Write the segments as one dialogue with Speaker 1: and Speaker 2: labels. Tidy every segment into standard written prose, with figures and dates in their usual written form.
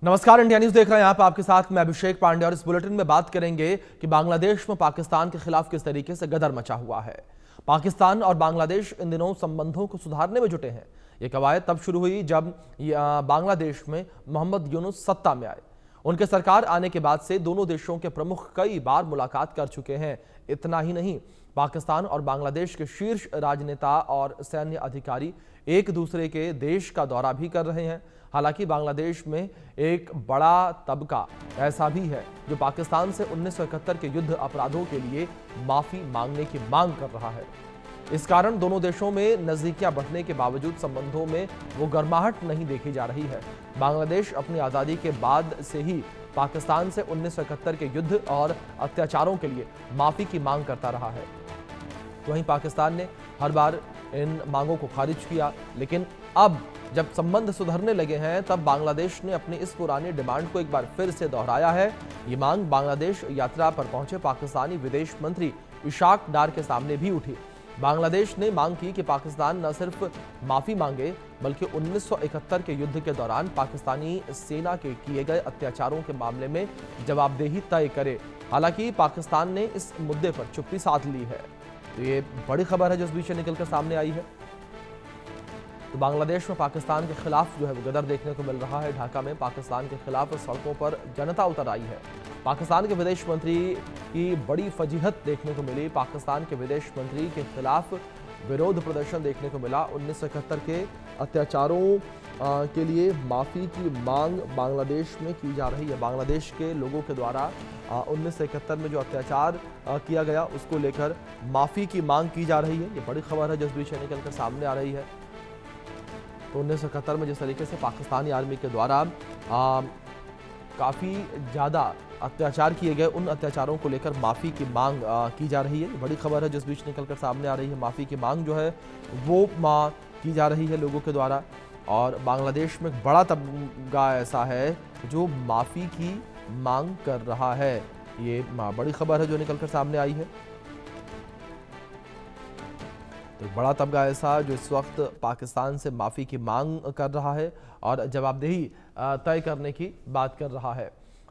Speaker 1: नमस्कार, India news देख रहे हैं आप। आपके साथ मैं अभिषेक पांडे और इस बुलेटिन में बात करेंगे कि बांग्लादेश में पाकिस्तान के खिलाफ किस तरीके से गदर मचा हुआ है। पाकिस्तान और बांग्लादेश इन दिनों संबंधों को सुधारने में जुटे हैं। ये कवायद तब शुरू हुई जब बांग्लादेश में मोहम्मद यूनुस सत्ता में आए। उनके सरकार आने के बाद से दोनों देशों के प्रमुख कई बार मुलाकात कर चुके हैं। इतना ही नहीं, पाकिस्तान और बांग्लादेश के शीर्ष राजनेता और सैन्य अधिकारी एक दूसरे के देश का दौरा भी कर रहे हैं। हालांकि बांग्लादेश में एक बड़ा तबका ऐसा भी है जो पाकिस्तान से 1971 के युद्ध अपराधों के लिए माफी मांगने की मांग कर रहा है। इस कारण दोनों देशों में नजदीकियां बढ़ने के बावजूद संबंधों में वो गर्माहट नहीं देखी जा रही है। बांग्लादेश अपनी आज़ादी के बाद से ही पाकिस्तान से 1971 के युद्ध और अत्याचारों के लिए माफी की मांग करता रहा है। वहीं पाकिस्तान ने हर बार इन मांगों को खारिज किया, लेकिन अब जब संबंध सुधरने लगे हैं तब बांग्लादेश ने अपनी इस पुरानी डिमांड को एक बार फिर से दोहराया है। ये मांग बांग्लादेश यात्रा पर पहुंचे पाकिस्तानी विदेश मंत्री इशाक डार के सामने भी उठी। बांग्लादेश ने मांग की कि पाकिस्तान न सिर्फ माफी मांगे बल्कि 1971 के युद्ध के दौरान पाकिस्तानी सेना के किए गए अत्याचारों के मामले में जवाबदेही तय करे। हालांकि पाकिस्तान ने इस मुद्दे पर चुप्पी साध ली है। तो ये बड़ी खबर है जो इस बीच निकलकर सामने आई है। तो बांग्लादेश में पाकिस्तान के खिलाफ जो है वो गदर देखने को मिल रहा है। ढाका में पाकिस्तान के खिलाफ सड़कों पर जनता उतर आई है। पाकिस्तान के विदेश मंत्री की बड़ी फजीहत देखने को मिली। पाकिस्तान के विदेश मंत्री के खिलाफ विरोध प्रदर्शन देखने को मिला। 1971 के अत्याचारों के लिए माफ़ी की मांग बांग्लादेश में की जा रही है। बांग्लादेश के लोगों के द्वारा 1971 में जो अत्याचार किया गया उसको लेकर माफ़ी की मांग की जा रही है। ये बड़ी खबर है जिस बीच निकल कर सामने आ रही है। तो 1971 में जिस तरीके से पाकिस्तानी आर्मी के द्वारा काफ़ी ज़्यादा अत्याचार किए गए, उन अत्याचारों को लेकर माफ़ी की मांग की जा रही है। बड़ी खबर है जिस बीच निकलकर सामने आ रही है। माफ़ी की मांग जो है वो की जा रही है लोगों के द्वारा। और बांग्लादेश में एक बड़ा तबका ऐसा है जो माफ़ी की मांग कर रहा है। ये बड़ी खबर है जो निकलकर सामने आई है। तो बड़ा तबका ऐसा जो इस वक्त पाकिस्तान से माफ़ी की मांग कर रहा है और जवाबदेही तय करने की बात कर रहा है।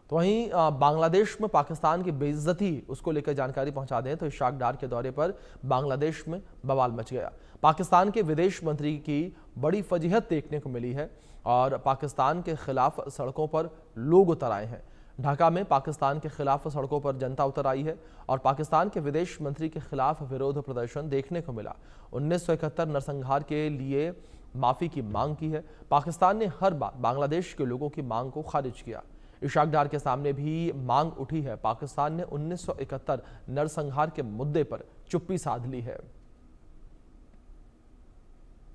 Speaker 1: तो वहीं बांग्लादेश में पाकिस्तान की बेइज्जती उसको लेकर जानकारी पहुंचा दें तो इशाक डार के दौरे पर बांग्लादेश में बवाल मच गया। पाकिस्तान के विदेश मंत्री की बड़ी फजीहत देखने को मिली है और पाकिस्तान के खिलाफ सड़कों पर लोग उतर आए हैं। ढाका में पाकिस्तान के खिलाफ सड़कों पर जनता उतर आई है और पाकिस्तान के विदेश मंत्री के खिलाफ विरोध प्रदर्शन देखने को मिला। 1971 नरसंहार के लिए माफ़ी की मांग की है। पाकिस्तान ने हर बार बांग्लादेश के लोगों की मांग को खारिज किया। इशाक डार के सामने भी मांग उठी है। पाकिस्तान ने 1971 नरसंहार के मुद्दे पर चुप्पी साध ली है।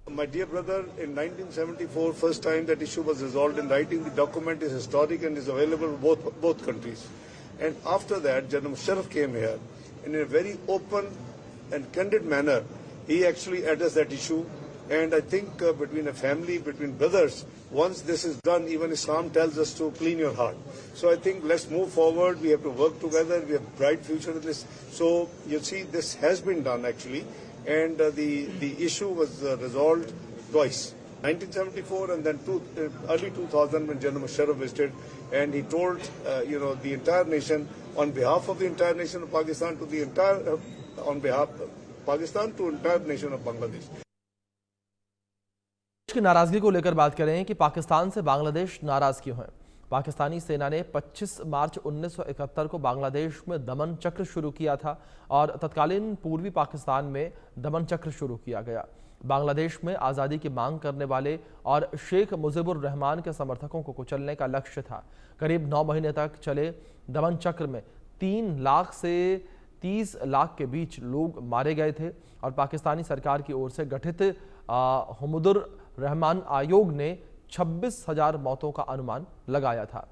Speaker 2: My dear brother, in 1974, first time that issue was resolved in writing. The document is historic and is available for both countries. And after that, General Musharraf came here in a very open and candid manner. He actually addressed that issue. And I think between a family, between brothers, once this is done, even Islam tells us to clean your heart. So I think let's move forward. We have to work together. We have a bright future in this. So you see, this has been done actually. And the issue was resolved twice, 1974 and then early 2000 when General Musharraf visited, and he told the entire nation on behalf of the entire nation of Pakistan to the entire on behalf of Pakistan to entire nation of Bangladesh.
Speaker 1: की नाराजगी को लेकर बात करें कि पाकिस्तान से बांग्लादेश नाराज क्यों है। पाकिस्तानी सेना ने 25 मार्च 1971 को बांग्लादेश में दमन चक्र शुरू किया था और तत्कालीन पूर्वी पाकिस्तान में दमन चक्र शुरू किया गया। बांग्लादेश में आज़ादी की मांग करने वाले और शेख मुजीबुर रहमान के समर्थकों को कुचलने का लक्ष्य था। करीब 9 महीने तक चले दमन चक्र में 3 लाख से 30 लाख के बीच लोग मारे गए थे और पाकिस्तानी सरकार की ओर से गठित हुमुदुर रहमान आयोग ने 26,000 मौतों का अनुमान लगाया था।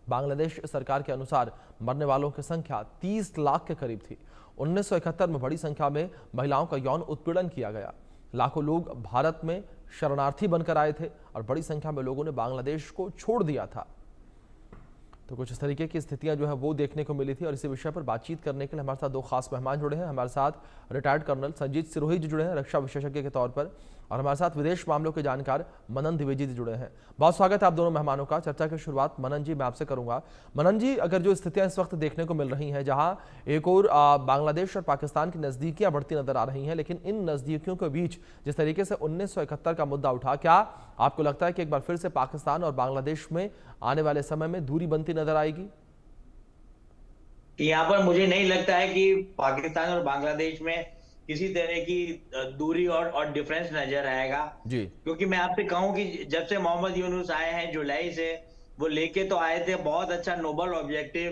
Speaker 1: बांग्लादेश सरकार के अनुसार मरने वालों की संख्या 30 लाख के करीब थी। 1971 में बड़ी संख्या में महिलाओं का यौन उत्पीड़न किया गया। लाखों लोग भारत में शरणार्थी बनकर आए थे और बड़ी संख्या में लोगों ने बांग्लादेश को छोड़ दिया था। तो कुछ इस तरीके की स्थितियां जो है वो देखने को मिली थी और इसी विषय पर बातचीत करने के लिए हमारे साथ 2 खास मेहमान जुड़े हैं। हमारे साथ रिटायर्ड कर्नल संजीत सिरोही जी जुड़े हैं रक्षा विशेषज्ञ के तौर पर, और हमारे साथ विदेश मामलों के जानकार मनन द्विवेदी जी जुड़े हैं। बहुत स्वागत है आप दोनों मेहमानों का। चर्चा की शुरुआत मनन जी मैं आपसे करूंगा। मनन जी, अगर जो स्थितियां इस वक्त देखने को मिल रही हैं, जहां एक और बांग्लादेश और पाकिस्तान की नजदीकियां बढ़ती नजर आ रही हैं, लेकिन इन नजदीकियों के बीच जिस तरीके से 1971 का मुद्दा उठा, क्या आपको लगता है कि एक बार फिर से पाकिस्तान और बांग्लादेश में आने वाले समय में दूरी बनती नजर आएगी?
Speaker 3: यहाँ पर मुझे नहीं लगता है कि पाकिस्तान और बांग्लादेश में किसी तरह की दूरी और डिफरेंस नजर आएगा
Speaker 1: जी।
Speaker 3: क्योंकि मैं आपसे कहूं कि जब से मोहम्मद यूनुस आए हैं जुलाई से, वो लेके तो आए थे बहुत अच्छा नोबल ऑब्जेक्टिव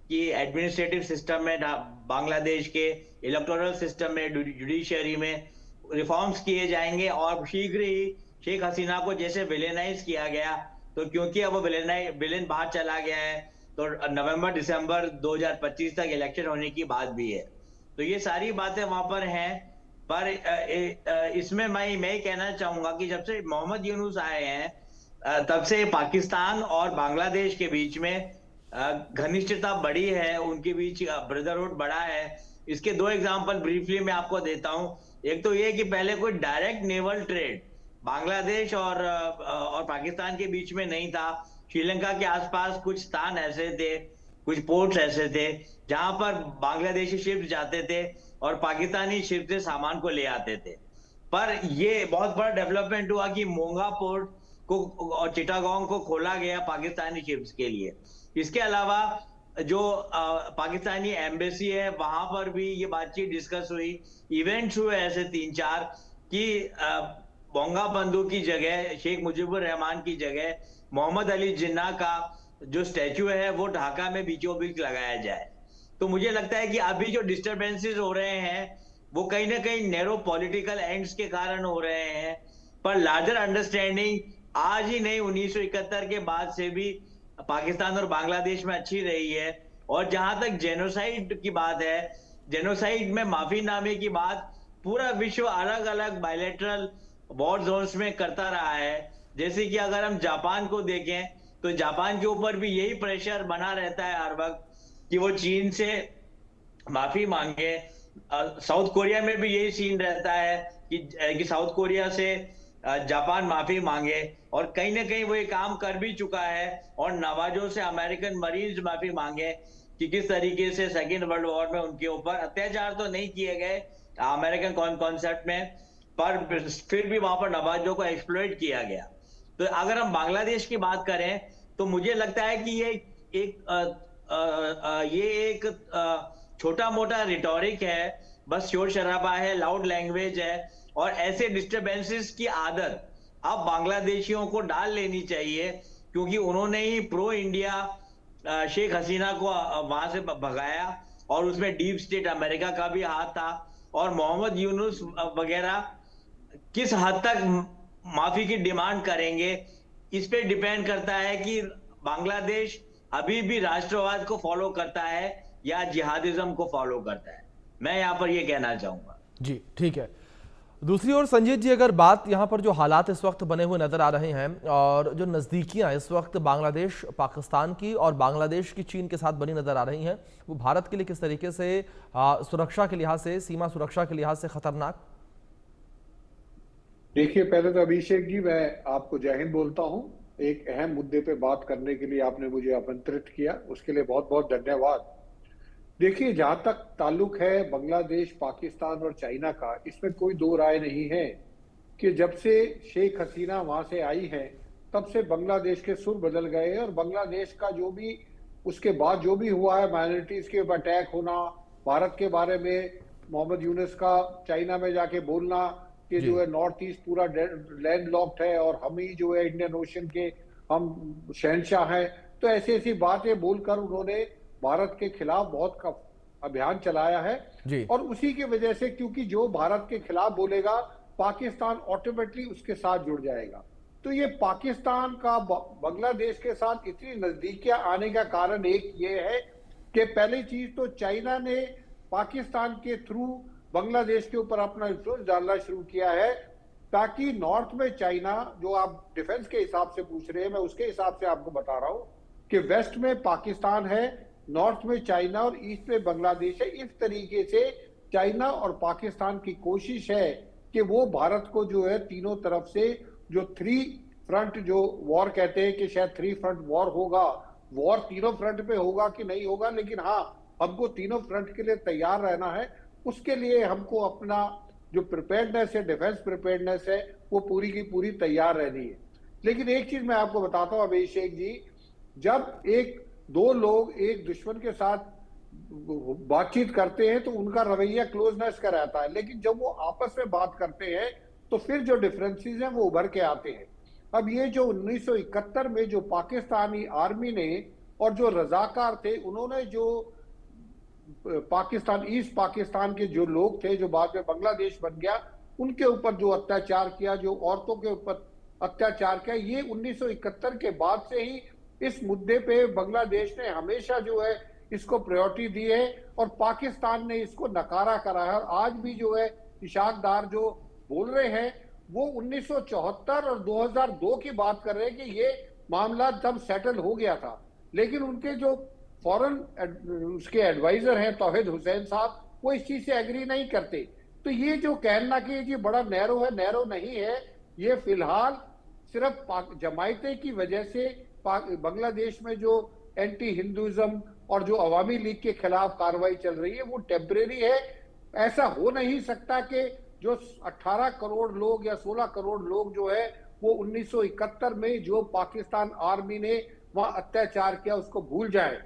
Speaker 3: कि एडमिनिस्ट्रेटिव सिस्टम में, बांग्लादेश के इलेक्टोरल सिस्टम में, जुडिशरी में रिफॉर्म्स किए जाएंगे और शीघ्र ही शेख हसीना को जैसे विलेनाइज किया गया, तो क्योंकि अब वो विलेन बाहर चला गया है तो नवंबर दिसंबर 2025 तक इलेक्शन होने की बात भी है। तो ये सारी बातें वहां पर हैं। पर इसमें मैं कहना चाहूंगा कि जब से मोहम्मद यूनुस आए हैं तब से पाकिस्तान और बांग्लादेश के बीच में घनिष्ठता बढ़ी है, उनके बीच ब्रदरहुड बढ़ा है। इसके दो एग्जांपल ब्रीफली मैं आपको देता हूं। एक तो ये कि पहले कोई डायरेक्ट नेवल ट्रेड बांग्लादेश और पाकिस्तान के बीच में नहीं था। श्रीलंका के आसपास कुछ स्थान ऐसे थे, कुछ पोर्ट्स ऐसे थे जहां पर बांग्लादेशी शिप जाते थे और पाकिस्तानी शिप से सामान को ले आते थे। पर ये बहुत बड़ा डेवलपमेंट हुआ कि मोंगा पोर्ट को और चिटागोंग को खोला गया पाकिस्तानी शिप्स के लिए। इसके अलावा जो पाकिस्तानी एम्बेसी है वहां पर भी ये बातचीत डिस्कस हुई, इवेंट्स हुए ऐसे 3-4 कि बोंगा बंधु की जगह, शेख मुजीबुर रहमान की जगह मोहम्मद अली जिन्ना का जो स्टैचू है वो ढाका में बीचों बीच लगाया जाए। तो मुझे लगता है कि अभी जो डिस्टरबेंसेस हो रहे हैं वो कहीं ना कहीं नैरो पॉलिटिकल एंड्स के कारण हो रहे हैं, पर लार्जर अंडरस्टैंडिंग आज ही नहीं 1971 के बाद से भी पाकिस्तान और बांग्लादेश में अच्छी रही है। और जहां तक जेनोसाइड की बात है, जेनोसाइड में माफीनामे की बात पूरा विश्व अलग अलग बायलैटरल वॉर जोन्स में करता रहा है। जैसे कि अगर हम जापान को देखें तो जापान के ऊपर भी यही प्रेशर बना रहता है हर वक्त कि वो चीन से माफी मांगे। साउथ कोरिया में भी यही सीन रहता है कि साउथ कोरिया से जापान माफी मांगे, और कहीं ना कहीं वो ये काम कर भी चुका है। और नवाजों से अमेरिकन मरीन्स माफी मांगे कि किस तरीके से सेकेंड वर्ल्ड वॉर में उनके ऊपर अत्याचार तो नहीं किए गए अमेरिकन कॉन्सेप्ट में, पर फिर भी वहां पर नवाजों को एक्सप्लॉइट किया गया। तो अगर हम बांग्लादेश की बात करें तो मुझे लगता है कि ये एक छोटा मोटा रिटोरिक है, बस शोर शराबा है, लाउड लैंग्वेज है, और ऐसे डिस्टरबेंसेस की आदत अब बांग्लादेशियों को डाल लेनी चाहिए क्योंकि उन्होंने ही प्रो इंडिया शेख हसीना को वहां से भगाया और उसमें डीप स्टेट अमेरिका का भी हाथ था। और मोहम्मद यूनुस वगैरह किस हद तक माफी की डिमांड करेंगे इस पे डिपेंड करता है कि बांग्लादेश अभी भी राष्ट्रवाद को फॉलो करता है या जिहादिज्म को फॉलो करता है। मैं यहाँ पर ये कहना चाहूंगा।
Speaker 1: जी ठीक है। दूसरी ओर संजीत जी, अगर बात यहाँ पर जो हालात इस वक्त बने हुए नजर आ रहे हैं और जो नज़दीकियाँ इस वक्त बांग्लादेश पाकिस्तान की और बांग्लादेश की चीन के साथ बनी नजर आ रही हैं, वो भारत के लिए किस तरीके से सुरक्षा के लिहाज से, सीमा सुरक्षा के लिहाज से खतरनाक?
Speaker 4: देखिए, पहले तो अभिषेक जी मैं आपको जय हिंद बोलता हूं। एक अहम मुद्दे पे बात करने के लिए आपने मुझे आमंत्रित किया, उसके लिए बहुत बहुत धन्यवाद। देखिए, जहां तक ताल्लुक है बांग्लादेश, पाकिस्तान और चाइना का, इसमें कोई दो राय नहीं है कि जब से शेख हसीना वहां से आई है तब से बांग्लादेश के सुर बदल गए। और बांग्लादेश का जो भी उसके बाद जो भी हुआ है, माइनॉरिटीज के अटैक होना, भारत के बारे में मोहम्मद यूनुस का चाइना में जाके बोलना कि जो है नॉर्थ ईस्ट पूरा लैंड लॉक्ड है और हम ही जो है इंडियन ओशन के हम शहंशाह हैं, तो ऐसी ऐसी बातें बोलकर उन्होंने भारत के खिलाफ बहुत अभियान चलाया है। और उसी की वजह से, क्योंकि जो भारत के खिलाफ बोलेगा पाकिस्तान ऑटोमेटिकली उसके साथ जुड़ जाएगा। तो ये पाकिस्तान का बांग्लादेश के साथ इतनी नजदीकियां आने का कारण एक ये है कि पहली चीज तो चाइना ने पाकिस्तान के थ्रू बांग्लादेश के ऊपर अपना इन्फ्लुएंस डालना शुरू किया है, ताकि नॉर्थ में चाइना, जो आप डिफेंस के हिसाब से पूछ रहे हैं, मैं उसके हिसाब से आपको बता रहा हूं कि वेस्ट में पाकिस्तान है, नॉर्थ में चाइना और ईस्ट में बांग्लादेश है। इस तरीके से चाइना और पाकिस्तान की कोशिश है कि वो भारत को जो है तीनों तरफ से जो 3 फ्रंट जो वॉर कहते हैं कि शायद 3 फ्रंट वॉर होगा, वॉर तीनों फ्रंट पे होगा कि नहीं होगा, लेकिन हाँ हमको तीनों फ्रंट के लिए तैयार रहना है। उसके लिए हमको अपना जो प्रिपेयर्डनेस है, डिफेंस प्रिपेयर्डनेस है, वो पूरी की पूरी तैयार रहनी है। लेकिन एक चीज मैं आपको बताता हूं अभिषेक जी, जब दो लोग एक दुश्मन के साथ बातचीत करते हैं तो उनका रवैया क्लोजनेस का रहता है, लेकिन जब वो आपस में बात करते हैं तो फिर जो डिफरेंसेस हैं वो उभर के आते हैं। अब ये जो 1971 में जो पाकिस्तानी आर्मी ने और जो रजाकार थे, उन्होंने जो पाकिस्तान, ईस्ट पाकिस्तान के जो लोग थे जो बाद में बांग्लादेश बन गया, उनके ऊपर जो अत्याचार किया, जो औरतों के ऊपर अत्याचार किया, ये 1971 के बाद से ही इस मुद्दे पे बांग्लादेश ने हमेशा जो है इसको प्रायोरिटी दी है और पाकिस्तान ने इसको नकारा करा है। और आज भी जो है इशाक डार जो बोल रहे हैं वो 1974 और 2002 की बात कर रहे हैं कि ये मामला तब सेटल हो गया था, लेकिन उनके जो फॉरेन उसके एडवाइजर हैं तौहीद हुसैन साहब, वो इस चीज से एग्री नहीं करते। तो ये जो कहना कि ये बड़ा नैरो है, नैरो नहीं है। ये फिलहाल सिर्फ जमायते की वजह से बांग्लादेश में जो एंटी हिंदुइज्म और जो अवामी लीग के खिलाफ कार्रवाई चल रही है वो टेम्परेरी है। ऐसा हो नहीं सकता कि जो 18 करोड़ लोग या 16 करोड़ लोग जो है वो 1971 में जो पाकिस्तान आर्मी ने वहां अत्याचार किया उसको भूल जाए।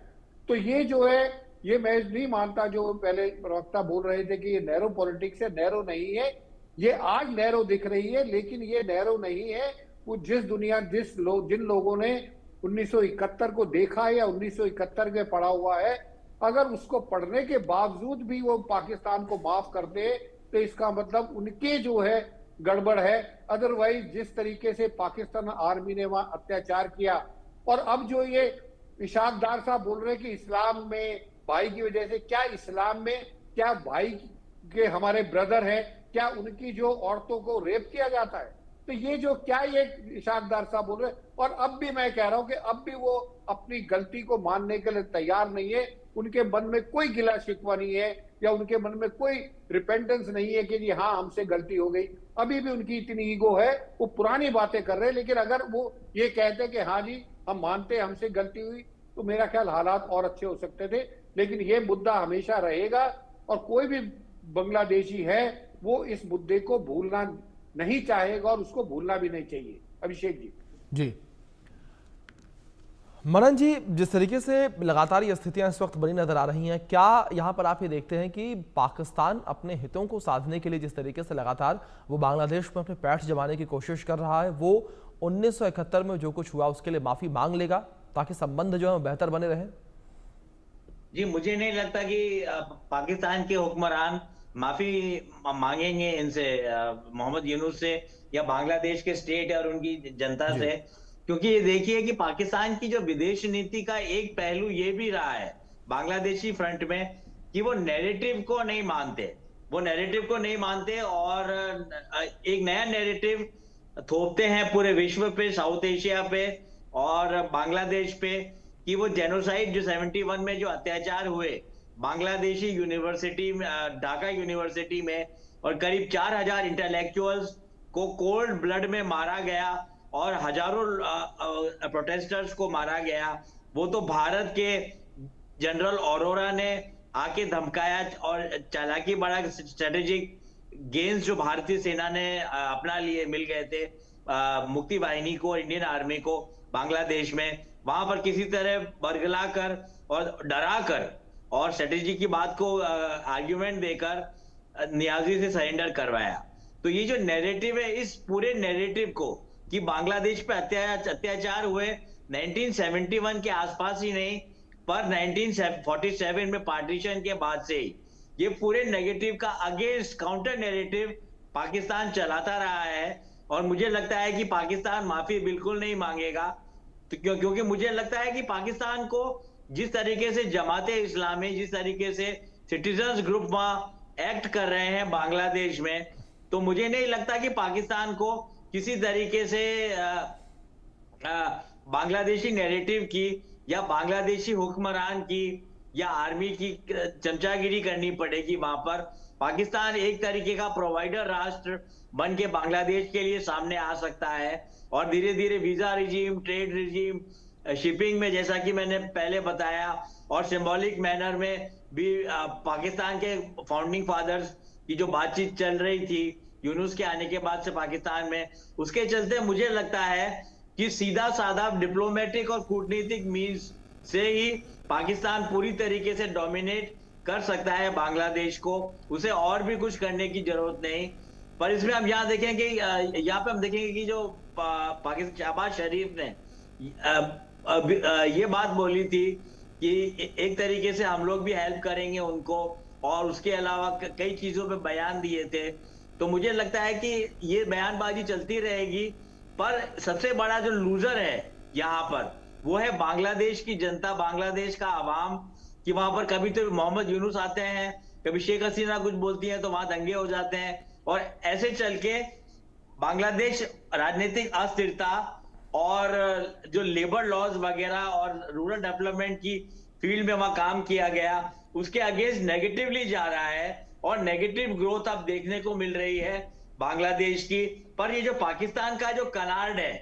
Speaker 4: तो ये जो है, ये मैं नहीं मानता जो पहले प्रवक्ता बोल रहे थे कि ये नैरो पॉलिटिक्स है, नैरो नहीं है। ये आज नैरो दिख रही है, लेकिन ये नैरो नहीं है। वो जिन लोगों ने 1971 को देखा है या 1971 में पढ़ा हुआ है, अगर उसको पढ़ने के बावजूद भी वो पाकिस्तान को माफ कर दे तो इसका मतलब उनके जो है गड़बड़ है। अदरवाइज जिस तरीके से पाकिस्तान आर्मी ने वहां अत्याचार किया, और अब जो ये इशाक डार साहब बोल रहे हैं कि इस्लाम में भाई की वजह से, क्या इस्लाम में क्या भाई के हमारे ब्रदर हैं, क्या उनकी जो औरतों को रेप किया जाता है? तो ये जो क्या ये इशाक डार साहब बोल रहे हैं, और अब भी मैं कह रहा हूं कि अब भी वो अपनी गलती को मानने के लिए तैयार नहीं है। उनके मन में कोई गिला शिकवा नहीं है या उनके मन में कोई रिपेंटेंस नहीं है कि जी हाँ हमसे गलती हो गई। अभी भी उनकी इतनी ईगो है, वो पुरानी बातें कर रहे हैं। लेकिन अगर वो ये कहते कि हाँ जी हम मानते हैं हमसे गलती हुई, तो मेरा ख्याल हालात और अच्छे हो सकते थे। लेकिन ये मुद्दा हमेशा रहेगा और कोई भी बांग्लादेशी है वो इस मुद्दे को भूलना नहीं चाहेगा और उसको भूलना भी नहीं चाहिए। अभिषेक जी।
Speaker 1: मनन जी, जिस तरीके से लगातार ये स्थितियां इस वक्त बनी नजर आ रही हैं, क्या यहाँ पर आप ये देखते हैं कि पाकिस्तान अपने हितों को साधने के लिए जिस तरीके से लगातार वो बांग्लादेश में अपने पैठ जमाने की कोशिश कर रहा है, वो 1971 में जो कुछ हुआ उसके लिए माफी मांग लेगा ताकि संबंध जो है बेहतर बने रहे?
Speaker 3: जी, मुझे नहीं लगता कि पाकिस्तान के हुक्मरान माफी मांगेंगे इनसे, मोहम्मद यूनुस से या बांग्लादेश के स्टेट और उनकी जनता से। क्योंकि ये देखिए कि पाकिस्तान की जो विदेश नीति का एक पहलू ये भी रहा है बांग्लादेशी फ्रंट में कि वो नैरेटिव को नहीं मानते और एक नया नैरेटिव थोपते हैं पूरे विश्व पे, साउथ एशिया पे और बांग्लादेश पे, कि वो जेनोसाइड जो 71 में जो अत्याचार हुए बांग्लादेशी यूनिवर्सिटी में, ढाका यूनिवर्सिटी में, और करीब 4000 इंटेलेक्चुअल्स को कोल्ड ब्लड में मारा गया और हजारों प्रोटेस्टर्स को मारा गया, वो तो भारत के जनरल अरोरा ने आके धमकाया और चालाकी बड़ा स्ट्रेटेजिक गेन्स जो भारतीय सेना ने अपना लिए मिल गए थे मुक्ति वाहिनी को और इंडियन आर्मी को बांग्लादेश में, वहां पर किसी तरह बरगला कर और डरा कर और स्ट्रेटेजी की बात को आर्ग्यूमेंट देकर नियाजी से सरेंडर करवाया। तो ये जो नैरेटिव है, इस पूरे नैरेटिव को कि बांग्लादेश पे अत्याचार हुए 1971 के आसपास ही नहीं पर 1947 में पार्टीशन के बाद से ही, ये पूरे नेगेटिव का अगेंस्ट काउंटर नैरेटिव पाकिस्तान चलाता रहा है। और मुझे लगता है कि पाकिस्तान माफी बिल्कुल नहीं मांगेगा, तो क्योंकि मुझे लगता है कि पाकिस्तान को जिस तरीके से जमाते इस्लामी, जिस तरीके से सिटीजन्स ग्रुप वहां एक्ट कर रहे हैं बांग्लादेश में, तो मुझे नहीं लगता कि पाकिस्तान को किसी तरीके से बांग्लादेशी नैरेटिव की या बांग्लादेशी हुक्मरान की या आर्मी की चमचागिरी करनी पड़ेगी वहां पर। पाकिस्तान एक तरीके का प्रोवाइडर राष्ट्र बन के बांग्लादेश के लिए सामने आ सकता है और धीरे धीरे visa regime, trade regime, shipping में, जैसा कि मैंने पहले बताया, और सिंबॉलिक मैनर में भी पाकिस्तान के फाउंडिंग फादर्स की जो बातचीत चल रही थी यूनुस के आने के बाद से पाकिस्तान में, उसके चलते मुझे लगता है कि सीधा साधा डिप्लोमेटिक और कूटनीतिक मीन्स से ही पाकिस्तान पूरी तरीके से डोमिनेट कर सकता है बांग्लादेश को। उसे और भी कुछ करने की जरूरत नहीं। पर इसमें हम यहाँ देखेंगे, यहाँ पे हम देखेंगे कि जो पाकिस्तान शहबाज शरीफ ने ये बात बोली थी कि एक तरीके से हम लोग भी हेल्प करेंगे उनको, और उसके अलावा कई चीजों पे बयान दिए थे। तो मुझे लगता है कि ये बयानबाजी चलती रहेगी, पर सबसे बड़ा जो लूजर है यहाँ पर वो है बांग्लादेश की जनता, बांग्लादेश का आवाम, कि वहां पर कभी तो मोहम्मद यूनुस आते हैं, कभी शेख हसीना कुछ बोलती हैं तो वहां दंगे हो जाते हैं, और ऐसे चल के बांग्लादेश राजनीतिक अस्थिरता और जो लेबर लॉज वगैरह और रूरल डेवलपमेंट की फील्ड में वहां काम किया गया उसके अगेंस्ट नेगेटिवली जा रहा है, और नेगेटिव ग्रोथ अब देखने को मिल रही है बांग्लादेश की। पर ये जो पाकिस्तान का जो कनार्ड है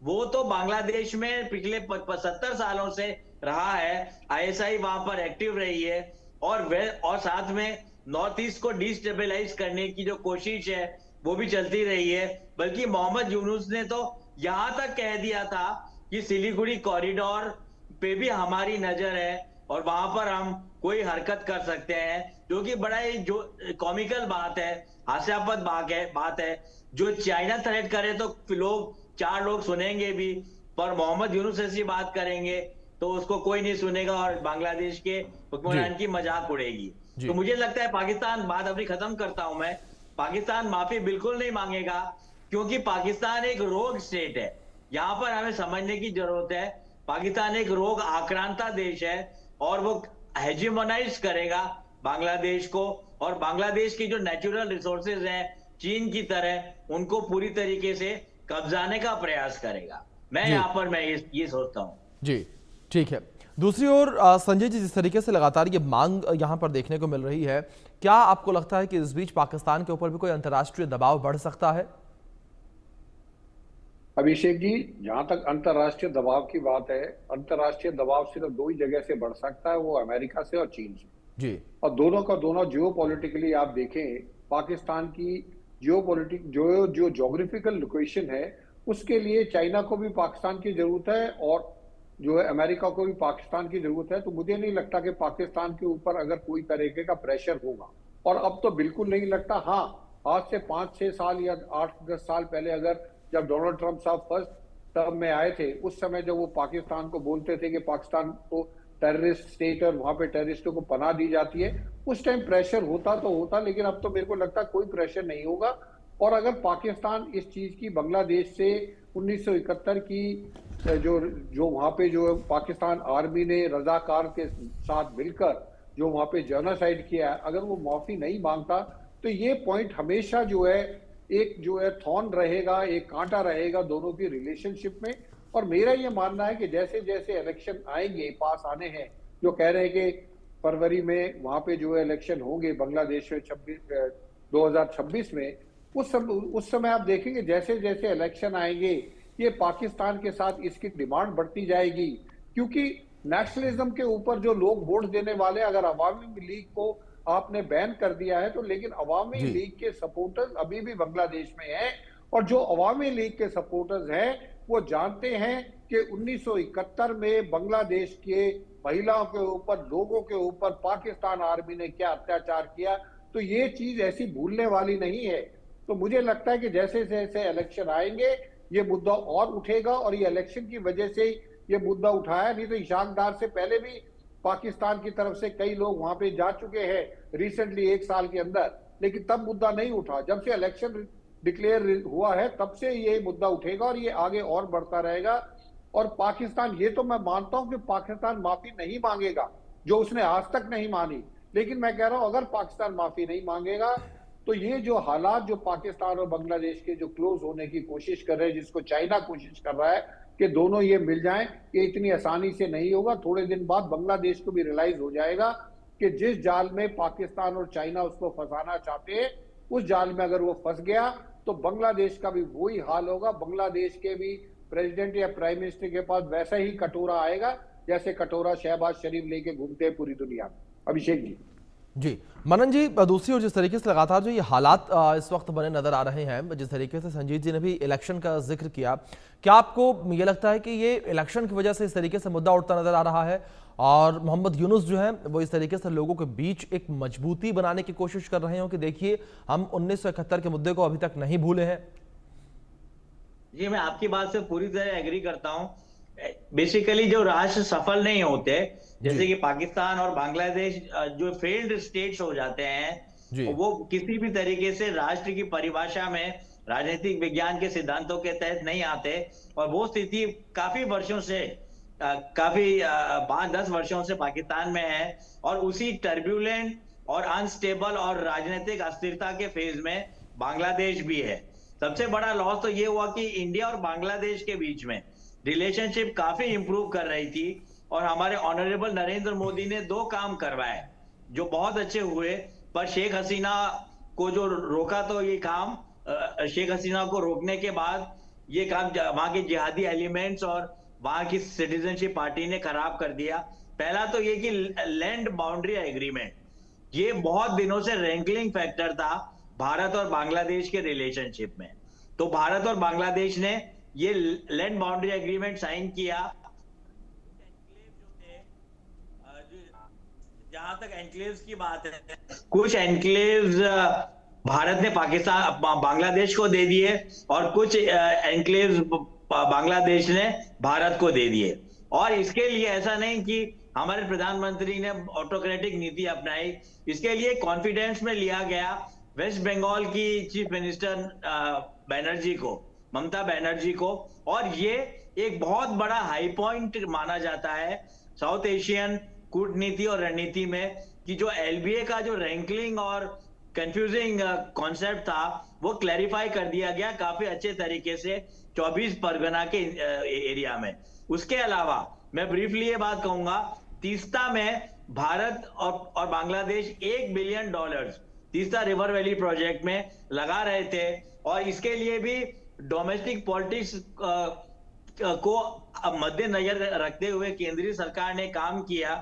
Speaker 3: वो तो बांग्लादेश में पिछले 70 सालों से रहा है। आईएसआई वहां पर एक्टिव रही है, और साथ में नॉर्थ ईस्ट को डिस्टेबलाइज करने की जो कोशिश है वो भी चलती रही है। बल्कि मोहम्मद यूनुस ने तो यहां तक कह दिया था कि सिलीगुड़ी कॉरिडोर पे भी हमारी नजर है और वहां पर हम कोई हरकत कर सकते हैं, जो कि बड़ा ही जो कॉमिकल बात है, हास्यास्पद बात है। जो चाइना थ्रेट करे तो चार लोग सुनेंगे भी, पर मोहम्मद यूनुस ऐसी बात करेंगे तो उसको कोई नहीं सुनेगा और बांग्लादेश के हुक्मरान की मजाक उड़ेगी। तो मुझे लगता है पाकिस्तान, बात अपनी खत्म करता हूं मैं, पाकिस्तान माफी बिल्कुल नहीं मांगेगा, क्योंकि पाकिस्तान एक रोग स्टेट है। यहां पर हमें समझने की जरूरत है, पाकिस्तान एक रोग आक्रांता देश है और वो हेजिमोनाइज करेगा बांग्लादेश को, और बांग्लादेश की जो नेचुरल रिसोर्सेज हैं चीन की तरह उनको पूरी तरीके से कब्जाने का प्रयास करेगा। मैं यहाँ पर ये सोचता हूँ।
Speaker 1: जी ठीक है। दूसरी ओर संजय जी, जिस तरीके से लगातार ये मांग यहाँ पर देखने को मिल रही है, क्या आपको लगता है कि इस बीच पाकिस्तान के ऊपर भी कोई अंतर्राष्ट्रीय दबाव बढ़ सकता है?
Speaker 4: अभिषेक जी, जहां तक अंतर्राष्ट्रीय दबाव की बात है, अंतर्राष्ट्रीय दबाव सिर्फ दो ही जगह से बढ़ सकता है, वो अमेरिका से और चीन से
Speaker 1: जी।
Speaker 4: और दोनों का दोनों जियोपॉलिटिकली आप देखें, पाकिस्तान की जियोपॉलिटिक जो ज्योग्राफिकल लोकेशन है उसके लिए चाइना को भी पाकिस्तान की जरूरत है और जो है अमेरिका को भी पाकिस्तान की जरूरत है। तो मुझे नहीं लगता कि पाकिस्तान के ऊपर अगर कोई तरीके का प्रेशर होगा, और अब तो बिल्कुल नहीं लगता। हाँ, आज से 5-6 साल या 8-10 साल पहले अगर जब डोनाल्ड ट्रंप साहब फर्स्ट टर्म में आए थे, उस समय जब वो पाकिस्तान को बोलते थे कि पाकिस्तान को टेररिस्ट स्टेट और वहां पे टेररिस्टों को पनाह दी जाती है, उस टाइम प्रेशर होता तो होता, लेकिन अब तो मेरे को लगता है कोई प्रेशर नहीं होगा। और अगर पाकिस्तान इस चीज की बांग्लादेश से 1971 की जो वहां पे जो पाकिस्तान आर्मी ने रजाकार के साथ मिलकर जो वहां पे जेनोसाइड किया है, अगर वो माफी नहीं मांगता तो ये पॉइंट हमेशा जो है एक जो है थॉर्न रहेगा, एक कांटा रहेगा दोनों की रिलेशनशिप में। और मेरा ये मानना है कि जैसे जैसे इलेक्शन आएंगे, पास आने हैं, जो कह रहे हैं कि फरवरी में वहां पे जो है इलेक्शन होंगे बांग्लादेश में 2026 में, उस समय आप देखेंगे जैसे जैसे इलेक्शन आएंगे ये पाकिस्तान के साथ इसकी डिमांड बढ़ती जाएगी, क्योंकि नेशनलिज्म के ऊपर जो लोग वोट देने वाले, अगर अवामी लीग को आपने बैन कर दिया है तो, लेकिन अवामी लीग के सपोर्टर्स अभी भी बांग्लादेश में हैं, और जो अवामी लीग के सपोर्टर्स हैं वो जानते हैं कि 1971 में बांग्लादेश के महिलाओं के ऊपर, लोगों के ऊपर पाकिस्तान आर्मी ने क्या अत्याचार किया। तो ये चीज ऐसी भूलने वाली नहीं है। तो मुझे लगता है कि जैसे जैसे इलेक्शन आएंगे ये मुद्दा और उठेगा, और ये इलेक्शन की वजह से ये मुद्दा उठाया, नहीं तो इशाक डार से पहले भी पाकिस्तान की तरफ से कई लोग वहां पे जा चुके हैं रिसेंटली 1 साल के अंदर, लेकिन तब मुद्दा नहीं उठा। जब से इलेक्शन डिक्लेयर हुआ है तब से ये मुद्दा उठेगा और ये आगे और बढ़ता रहेगा। और पाकिस्तान, ये तो मैं मानता हूं कि पाकिस्तान माफी नहीं मांगेगा, जो उसने आज तक नहीं मानी, लेकिन मैं कह रहा हूं अगर पाकिस्तान माफी नहीं मांगेगा तो ये जो हालात जो पाकिस्तान और बांग्लादेश के जो क्लोज होने की कोशिश कर रहे हैं, जिसको चाइना कोशिश कर रहा है कि दोनों ये मिल जाएं, ये इतनी आसानी से नहीं होगा। थोड़े दिन बाद बांग्लादेश को भी रियलाइज हो जाएगा कि जिस जाल में पाकिस्तान और चाइना उसको फंसाना चाहते हैं, उस जाल में अगर वो फंस गया तो बांग्लादेश का भी वही हाल होगा। बांग्लादेश के भी प्रेसिडेंट या प्राइम मिनिस्टर के पास वैसा ही कटोरा आएगा जैसे कटोरा शहबाज शरीफ लेके घूमते हैं पूरी दुनिया में। अभिषेक जी।
Speaker 1: जी मनन जी, दूसरी ओर जिस तरीके से लगातार जो ये हालात इस वक्त बने नजर आ रहे हैं, जिस तरीके से संजीत जी ने भी इलेक्शन का जिक्र किया, क्या आपको ये लगता है कि ये इलेक्शन की वजह से इस तरीके से मुद्दा उठता नजर आ रहा है और मोहम्मद यूनुस जो है वो इस तरीके से लोगों के बीच एक मजबूती बनाने की कोशिश कर रहे हो कि देखिए हम 1971 के मुद्दे को अभी तक नहीं भूले हैं?
Speaker 3: जी, मैं आपकी बात से पूरी तरह एग्री करता हूं। बेसिकली जो राष्ट्र सफल नहीं होते, जैसे कि पाकिस्तान और बांग्लादेश जो फेल्ड स्टेट्स हो जाते हैं, वो किसी भी तरीके से राष्ट्र की परिभाषा में राजनीतिक विज्ञान के सिद्धांतों के तहत नहीं आते। और वो स्थिति काफी वर्षों से, काफी 5-10 वर्षों से पाकिस्तान में है और उसी टर्ब्यूलेंट और अनस्टेबल और राजनीतिक अस्थिरता के फेज में बांग्लादेश भी है। सबसे बड़ा लॉस तो ये हुआ कि इंडिया और बांग्लादेश के बीच में रिलेशनशिप काफी इंप्रूव कर रही थी और हमारे ऑनरेबल नरेंद्र मोदी ने 2 काम करवाए जो बहुत अच्छे हुए। पर शेख हसीना को जो रोका, तो ये काम शेख हसीना को रोकने के बाद ये काम वहां के जिहादी एलिमेंट्स और वहां की सिटीजनशिप पार्टी ने खराब कर दिया। पहला तो ये कि लैंड बाउंड्री एग्रीमेंट, ये बहुत दिनों से रैंकलिंग फैक्टर था भारत और बांग्लादेश के रिलेशनशिप में। तो भारत और बांग्लादेश ने ये लैंड बाउंड्री एग्रीमेंट साइन किया। जहां तक एनक्लेव्स की बात है, कुछ एनक्लेव्स भारत ने पाकिस्तान बांग्लादेश को दे दिए और कुछ एनक्लेव्स बांग्लादेश ने भारत को दे दिए। और इसके लिए ऐसा नहीं कि हमारे प्रधानमंत्री ने ऑटोक्रेटिक नीति अपनाई, इसके लिए कॉन्फिडेंस में लिया गया वेस्ट बंगाल की चीफ मिनिस्टर बनर्जी को, ममता बनर्जी को। और ये एक बहुत बड़ा हाई पॉइंट माना जाता है साउथ एशियन कूटनीति और रणनीति में कि जो एलबीए का जो रैंकलिंग और कंफ्यूजिंग कॉन्सेप्ट था वो क्लैरिफाई कर दिया गया काफी अच्छे तरीके से 24 परगना के एरिया में। उसके अलावा मैं ब्रीफली ये बात कहूंगा, तीस्ता में भारत और Bangladesh $1 billion Teesta river valley project में लगा रहे थे और इसके लिए भी डोमेस्टिक पॉलिटिक्स को मद्देनजर रखते हुए केंद्रीय सरकार ने काम किया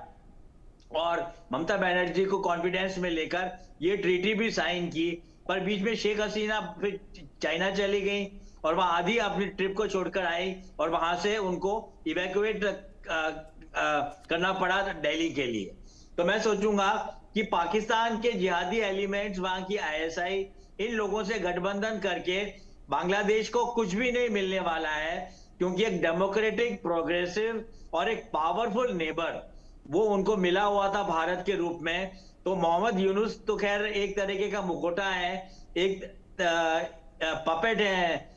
Speaker 3: और ममता बनर्जी को कॉन्फिडेंस में लेकर ये ट्रीटी भी साइन की। पर बीच में शेख हसीना फिर चाइना चली गई और वहां आधी अपनी ट्रिप को छोड़कर आई और वहां से उनको इवैक्यूएट करना पड़ा दिल्ली के लिए। तो मैं सोचूंगा कि पाकिस्तान के जिहादी एलिमेंट्स, वहां की आईएसआई, इन लोगों से गठबंधन करके बांग्लादेश को कुछ भी नहीं मिलने वाला है, क्योंकि एक डेमोक्रेटिक, प्रोग्रेसिव और एक पावरफुल नेबर वो उनको मिला हुआ था भारत के रूप में। तो मोहम्मद यूनुस तो खैर एक तरीके का मुखौटा है, एक पपेट है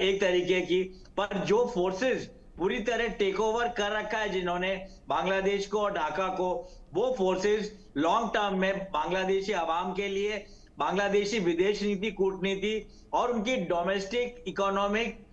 Speaker 3: एक तरीके की, पर जो फोर्सेस पूरी तरह टेक ओवर कर रखा है जिन्होंने बांग्लादेश को और ढाका को, वो फोर्सेस लॉन्ग टर्म में बांग्लादेशी आवाम के लिए, बांग्लादेशी विदेश नीति, कूटनीति और उनकी डोमेस्टिक इकोनॉमिक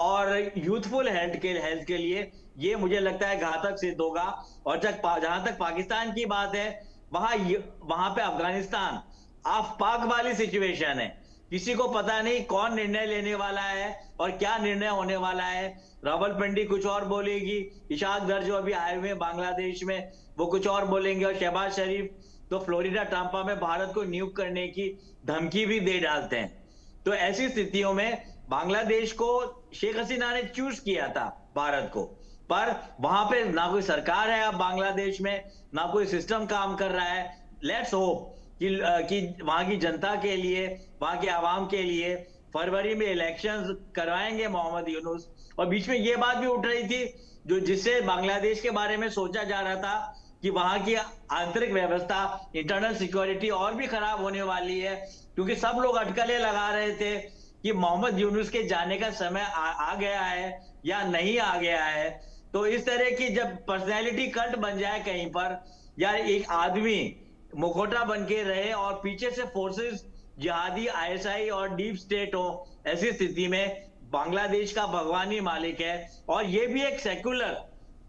Speaker 3: और यूथफुल हेल्थ के लिए ये मुझे लगता है घातक सिद्ध होगा। और जहां तक पाकिस्तान की बात है, वहां पे अफगानिस्तान आफ पाक वाली सिचुएशन है, किसी को पता नहीं कौन निर्णय लेने वाला है और क्या निर्णय होने वाला है। रावलपिंडी कुछ और बोलेगी, इशाक दर जो अभी आए हुए हैं बांग्लादेश में वो कुछ और बोलेंगे, और शहबाज शरीफ तो फ्लोरिडा टांपा में भारत को नियुक्त करने की धमकी भी दे डालते हैं। तो ऐसी स्थितियों में बांग्लादेश को शेख हसीना ने चूज किया था भारत को, पर वहां पे ना कोई सरकार है अब बांग्लादेश में, ना कोई सिस्टम काम कर रहा है। लेट्स होप कि वहां की जनता के लिए, वहां के आवाम के लिए फरवरी में इलेक्शंस करवाएंगे मोहम्मद यूनुस। और बीच में ये बात भी उठ रही थी जिससे बांग्लादेश के बारे में सोचा जा रहा था कि वहां की आंतरिक व्यवस्था, इंटरनल सिक्योरिटी और भी खराब होने वाली है, क्योंकि सब लोग अटकलें लगा रहे थे कि मोहम्मद यूनुस के जाने का समय आ गया है या नहीं आ गया है। तो इस तरह की जब पर्सनैलिटी कल्ट बन जाए कहीं पर, या एक आदमी मुखौटा बन के रहे और पीछे से फोर्सेस जिहादी, आईएसआई और डीप स्टेट हो, ऐसी स्थिति में बांग्लादेश का भगवान ही मालिक है। और ये भी एक सेक्युलर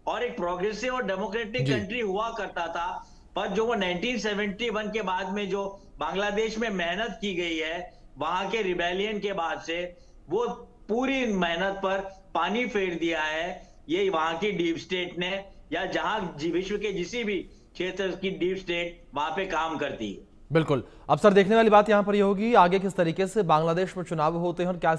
Speaker 3: और एक प्रोग्रेसिव और डेमोक्रेटिक कंट्री हुआ करता था, पर जो वो 1971 के बाद में जो बांग्लादेश में मेहनत की गई है वहां के रिबेलियन के बाद से, वो पूरी मेहनत पर पानी फेर दिया है ये वहां की डीप स्टेट ने, या जहां विश्व के किसी भी क्षेत्र की डीप स्टेट वहां पे काम करती है।
Speaker 1: बिल्कुल। अब सर देखने वाली बात यहां पर यह होगी आगे किस तरीके से बांग्लादेश में चुनाव होते हैं और क्या